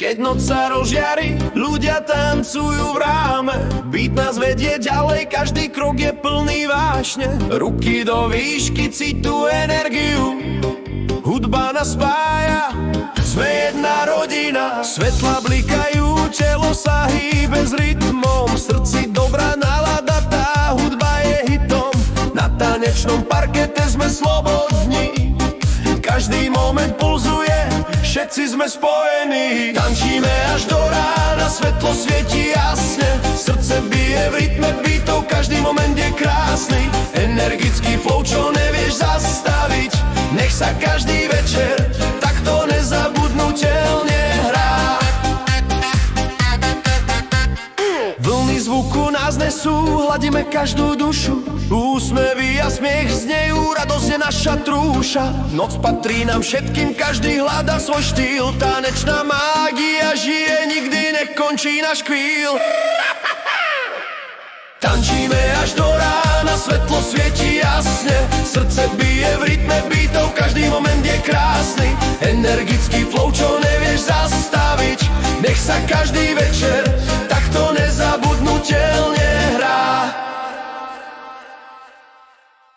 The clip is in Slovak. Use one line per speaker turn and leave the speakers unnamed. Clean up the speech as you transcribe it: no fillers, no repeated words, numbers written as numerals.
Keď noc sa rozžiari, ľudia tancujú v ráme. Beat nás vedie ďalej, každý krok je plný vášne. Ruky do výšky, cítu energiu, hudba nás spája, sme jedna rodina. Svetla blikajú, telo sa hýbe s rytmom, v srdci dobrá nálada, tá hudba je hitom. Na tanečnom parkete sme slobodní, každý moment pulzuje, všetci sme spojení. Tančíme až do rána, svetlo svieti jasne, srdce bije v rytme beatov, každý moment je krásny. Energický flow, čo nevieš zastaviť, nech sa každý večer takto nezabudnutelne hrá. Vlny zvuku nás nesú, hladíme každú dušu, úsmevy a smiech znejú, radosť je naša trúša. Noc patrí nám všetkým, každý hľadá svoj štýl, tanečná mágia žije, nikdy nekončí náš chvíľ. Tančíme až do rána, svetlo svieti jasne, srdce bije v rytme beatov, každý moment je krásny. Energický flow, čo nevieš zastaviť, nech sa každý večer